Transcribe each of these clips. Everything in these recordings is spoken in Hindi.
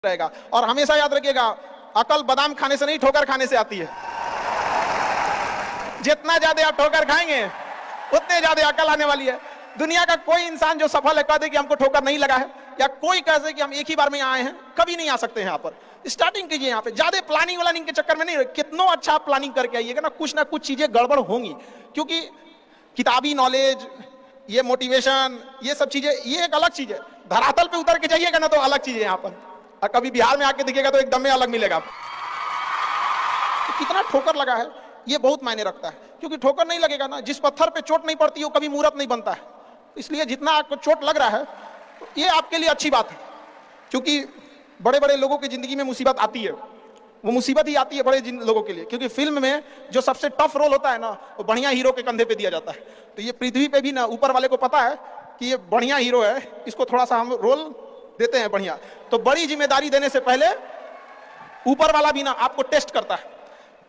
रहेगा। और हमेशा याद रखिएगा, अकल बादाम खाने से नहीं, ठोकर खाने से आती है। जितना ज्यादा आप ठोकर खाएंगे उतने ज्यादा अकल आने वाली है। दुनिया का कोई इंसान जो सफल है कह दे कि हमको ठोकर नहीं लगा है, या कोई कह दे कि हम एक ही बार में यहाँ आए हैं, कभी नहीं आ सकते हैं। यहाँ पर स्टार्टिंग कीजिए, यहाँ पे ज्यादा प्लानिंग व्लानिंग के चक्कर में नहीं। कितना अच्छा प्लानिंग करके आइएगा ना कुछ चीजें गड़बड़ होंगी, क्योंकि किताबी नॉलेज, ये मोटिवेशन, ये सब चीजें ये एक अलग चीज है। धरातल पे उतर के जाइएगा ना तो अलग चीज है यहाँ पर, और कभी बिहार में आके दिखेगा तो एकदम में अलग मिलेगा। तो कितना ठोकर लगा है ये बहुत मायने रखता है, क्योंकि ठोकर नहीं लगेगा ना, जिस पत्थर पे चोट नहीं पड़ती वो कभी मूर्त नहीं बनता है। इसलिए जितना आपको चोट लग रहा है तो ये आपके लिए अच्छी बात है, क्योंकि बड़े बड़े लोगों की जिंदगी में मुसीबत आती है। वो मुसीबत ही आती है बड़े लोगों के लिए, क्योंकि फिल्म में जो सबसे टफ रोल होता है ना वो बढ़िया हीरो के कंधे पे दिया जाता है। तो ये पृथ्वी पे भी ना ऊपर वाले को पता है कि ये बढ़िया हीरो है, इसको थोड़ा सा हम रोल देते हैं बढ़िया। तो बड़ी जिम्मेदारी देने से पहले ऊपर वाला भी ना आपको टेस्ट करता है,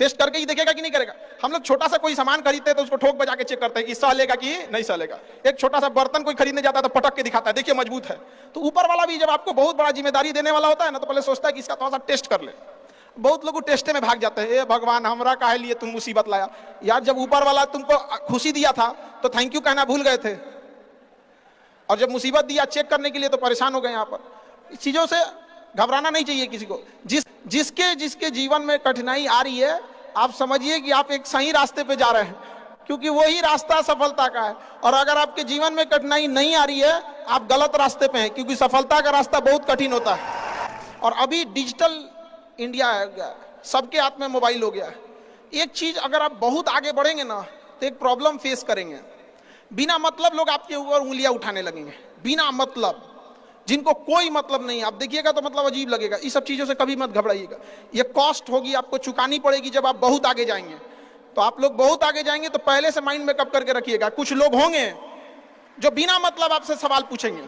टेस्ट करके ही देखेगा कि नहीं करेगा। हम लोग छोटा सा कोई सामान खरीदते हैं तो उसको ठोक बजा के चेक करते हैं कि सहलेगा कि नहीं सहलेगा। एक छोटा सा बर्तन कोई खरीदने जाता है तो पटक के दिखाता है, देखिए मजबूत है। तो ऊपर वाला भी जब आपको बहुत बड़ा जिम्मेदारी देने वाला होता है ना तो पहले सोचता है कि इसका थोड़ा सा टेस्ट कर ले। बहुत लोग टेस्टे में भाग जाते हैं, ए भगवान हमरा काहे लिए तुम मुसीबत लाया। यार जब ऊपर वाला तुमको खुशी दिया था तो थैंक यू कहना भूल गए थे, और जब मुसीबत दिया चेक करने के लिए तो परेशान हो गए। यहाँ पर इस चीजों से घबराना नहीं चाहिए किसी को। जिसके जीवन में कठिनाई आ रही है आप समझिए कि आप एक सही रास्ते पे जा रहे हैं, क्योंकि वही रास्ता सफलता का है। और अगर आपके जीवन में कठिनाई नहीं आ रही है आप गलत रास्ते पे हैं, क्योंकि सफलता का रास्ता बहुत कठिन होता है। और अभी डिजिटल इंडिया है गया, सबके हाथ में मोबाइल हो गया है। एक चीज अगर आप बहुत आगे बढ़ेंगे ना तो एक प्रॉब्लम फेस करेंगे। बिना मतलब लोग आपके ऊपर उंगलियां उठाने लगेंगे, बिना मतलब, जिनको कोई मतलब नहीं। आप देखिएगा तो मतलब अजीब लगेगा। इस सब चीजों से कभी मत घबराइएगा, ये कॉस्ट होगी, आपको चुकानी पड़ेगी जब आप बहुत आगे जाएंगे। तो आप लोग बहुत आगे जाएंगे तो पहले से माइंड मेकअप करके रखिएगा। कुछ लोग होंगे जो बिना मतलब आपसे सवाल पूछेंगे,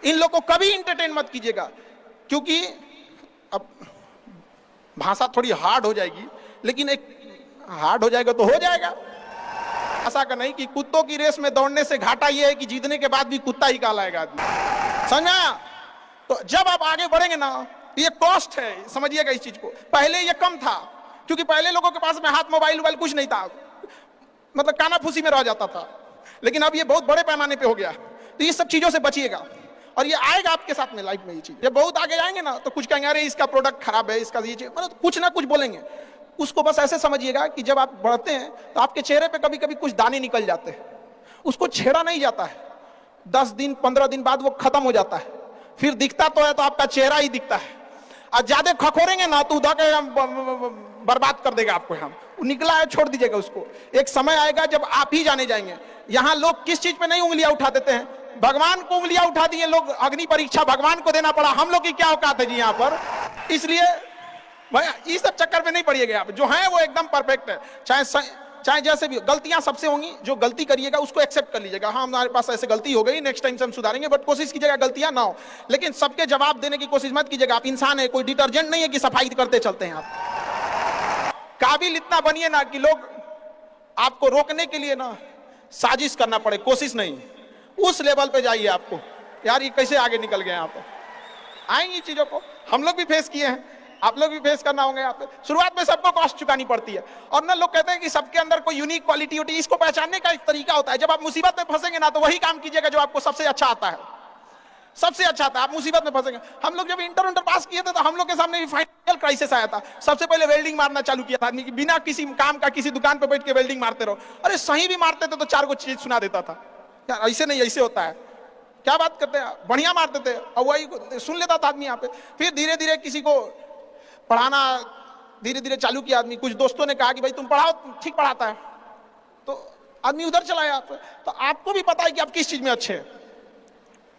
इन लोग को कभी इंटरटेन मत कीजिएगा, क्योंकि अब भाषा थोड़ी हार्ड हो जाएगी, लेकिन एक हार्ड हो जाएगा तो हो जाएगा। ऐसा का नहीं कि कुत्तों की रेस में दौड़ने से घाटा यह है कि जीतने के बाद भी कुत्ता ही कहलाएगा आदमी, समझा। तो जब आप आगे बढ़ेंगे ना ये कॉस्ट है, समझिएगा इस चीज को। पहले ये कम था, क्योंकि पहले लोगों के पास में हाथ मोबाइल कुछ नहीं था, मतलब काना फूसी में रह जाता था। लेकिन अब ये बहुत बड़े पैमाने पे हो गया। तो ये सब चीजों से बचिएगा, और ये आएगा आपके साथ में लाइफ में। ये चीज जब बहुत आगे जाएंगे ना तो कुछ कहेंगे अरे इसका प्रोडक्ट खराब है, इसका ये चीज, मतलब कुछ ना कुछ बोलेंगे। उसको बस ऐसे समझिएगा कि जब आप बढ़ते हैं तो आपके चेहरे पे कभी कभी कुछ दाने निकल जाते हैं, उसको छेड़ा नहीं जाता है। 10 दिन 15 दिन बाद वो खत्म हो जाता है, फिर दिखता तो है तो आपका चेहरा ही दिखता है। और ज्यादा खखोरेंगे ना तो उधर के बर्बाद कर देगा आपको। हम निकला है छोड़ दीजिएगा उसको। एक समय आएगा जब आप ही जाने जाएंगे। यहाँ लोग किस चीज पे नहीं उंगलियां उठा देते हैं, भगवान को उंगलियां उठा दिए लोग। अग्नि परीक्षा भगवान को देना पड़ा, हम लोग की क्या औकात है जी यहाँ पर। इसलिए भैया इस सब चक्कर में नहीं पड़िएगा आप, जो है वो एकदम परफेक्ट है। चाहे जैसे भी गलतियां सबसे होंगी, जो गलती करिएगा उसको एक्सेप्ट कर लीजिएगा। हाँ हमारे पास ऐसे गलती हो गई, नेक्स्ट टाइम से हम सुधारेंगे, बट कोशिश कीजिएगा गलतियां ना हो। लेकिन सबके जवाब देने की कोशिश मत कीजिएगा। आप इंसान है, कोई डिटर्जेंट नहीं है कि सफाई करते चलते हैं। आप काबिल इतना बनिए ना कि लोग आपको रोकने के लिए ना साजिश करना पड़े, कोशिश नहीं। उस लेवल पे जाइए। आपको यार ये कैसे आगे निकल गए, आप आएंगी चीजों को हम लोग भी फेस किए हैं, आप लोग भी फेस करना होंगे। आप शुरुआत में सबको कॉस्ट चुकानी पड़ती है। और ना लोग कहते हैं कि सबके अंदर कोई यूनिक क्वालिटी होती है, इसको पहचानने का एक तरीका होता है। जब आप मुसीबत में फंसेंगे ना तो वही काम कीजिएगा जो आपको सबसे अच्छा आता है, सबसे अच्छा आता है। आप मुसीबत में फंसेंगे। हम लोग जब इंटर पास किए थे तो हम लोग के सामने भी फाइनल क्राइसिस आया था। सबसे पहले वेल्डिंग मारना चालू किया था आदमी की, बिना किसी काम का किसी दुकान पर बैठ के वेल्डिंग मारते रहो। अरे सही भी मारते थे तो 4 को चीज सुना देता था, यार ऐसे नहीं ऐसे होता है, क्या बात करते हैं, बढ़िया मारते थे और वही सुन लेता था आदमी यहाँ पे। फिर धीरे धीरे किसी को पढ़ाना धीरे धीरे चालू किया आदमी। कुछ दोस्तों ने कहा कि भाई तुम पढ़ाओ, ठीक पढ़ाता है, तो आदमी उधर चला गया। तो आपको भी पता है कि आप किस चीज में अच्छे हैं,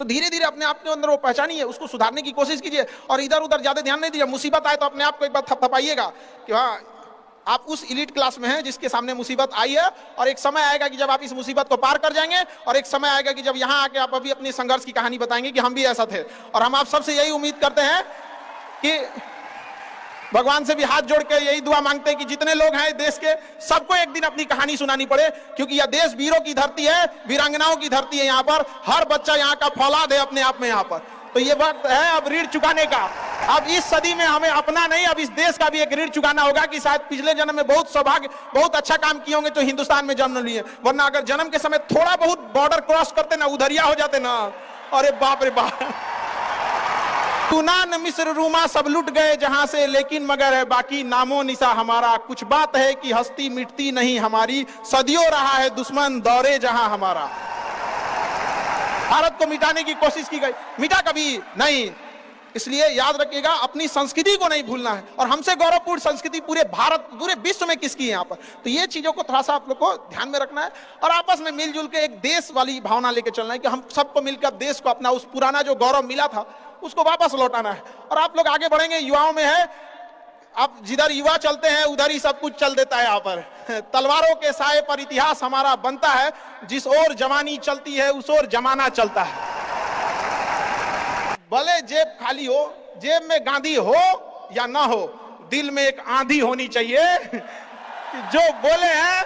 तो धीरे धीरे अपने आप के अंदर वो पहचानिए, उसको सुधारने की कोशिश कीजिए। और इधर उधर ज्यादा ध्यान नहीं दीजिए। मुसीबत आए तो अपने आप को एक बार थपथपाइएगा कि हाँ आप उस इलीट क्लास में हैं जिसके सामने मुसीबत आई है। और एक समय आएगा कि जब आप इस मुसीबत को पार कर जाएंगे, और एक समय आएगा कि जब यहाँ आके आप अभी अपनी संघर्ष की कहानी बताएंगे कि हम भी ऐसा थे। और हम आप सबसे यही उम्मीद करते हैं कि भगवान से भी हाथ जोड़ के यही दुआ मांगते हैं कि जितने लोग हैं देश के, सबको एक दिन अपनी कहानी सुनानी पड़े, क्योंकि यह देश वीरों की धरती है, वीरांगनाओं की धरती है। यहाँ पर हर बच्चा यहाँ का फौलाद है अपने आप में यहाँ पर। तो ये वक्त है अब ऋण चुकाने का। अब इस सदी में हमें अपना नहीं, अब इस देश का भी एक ऋण चुकाना होगा कि शायद पिछले जन्म में बहुत सौभाग्य, बहुत अच्छा काम किए होंगे तो हिंदुस्तान में जन्म लिए, वरना अगर जन्म के समय थोड़ा बहुत बॉर्डर क्रॉस करते ना, उधरिया हो जाते ना, अरे बाप रे बाप। यूनान, मिस्र, रूमा सब लुट गए जहां से, लेकिन मगर है बाकी नामो निशा हमारा। कुछ बात है कि हस्ती मिटती नहीं हमारी, सदियों रहा है दुश्मन दौरे जहां हमारा। भारत को मिटाने की कोशिश की गई, मिटा कभी नहीं। इसलिए याद रखिएगा, अपनी संस्कृति को नहीं भूलना है। और हमसे गौरवपूर्ण संस्कृति पूरे भारत, पूरे विश्व में किसकी है यहाँ पर, तो ये चीजों को थोड़ा सा आप लोग को ध्यान में रखना है और आपस में मिलजुल के एक देश वाली भावना लेके चलना है कि हम सबको मिलकर देश को अपना उस पुराना जो गौरव मिला था उसको वापस लौटाना है। और आप लोग आगे बढ़ेंगे, युवाओं में है, आप जिधर युवा चलते हैं उधर ही सब कुछ चल देता है। यहाँ पर तलवारों के साए पर इतिहास हमारा बनता है, जिस ओर जवानी चलती है उस ओर जमाना चलता है। भले जेब खाली हो, जेब में गांधी हो या ना हो, दिल में एक आंधी होनी चाहिए। जो बोले हैं,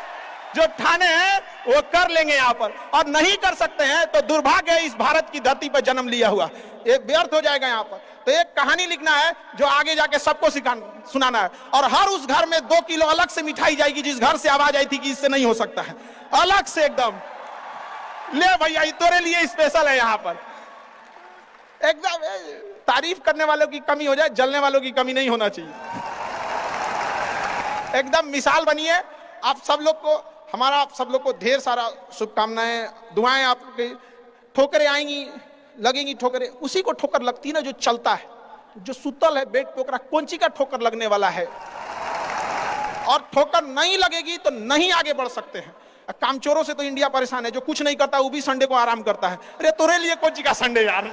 जो ठाने हैं वो कर लेंगे यहाँ पर, और नहीं कर सकते हैं तो दुर्भाग्य है इस भारत की धरती पर जन्म लिया हुआ, एक व्यर्थ हो जाएगा यहाँ पर। तो एक कहानी लिखना है जो आगे जाके सबको सुनाना है, और हर उस घर में 2 किलो अलग से मिठाई जाएगी जिस घर से आवाज आई थी कि इससे नहीं हो सकता है, अलग से एकदम ले भैया तेरे लिए स्पेशल है यहाँ पर। एकदम तारीफ करने वालों की कमी हो जाए, जलने वालों की कमी नहीं होना चाहिए। एकदम मिसाल बनिए। आप सब लोग को, हमारा आप सब लोग को ढेर सारा शुभकामनाएं, दुआएं। आपके ठोकरें आएंगी, लगेंगी ठोकरें, उसी को ठोकर लगती है ना जो चलता है, जो सुतल है बेड पे ओकरा कौंची का ठोकर लगने वाला है। और ठोकर नहीं लगेगी तो नहीं आगे बढ़ सकते हैं। कामचोरों से तो इंडिया परेशान है, जो कुछ नहीं करता वो भी संडे को आराम करता है। अरे तोरे लिए कौन सी का संडे यार।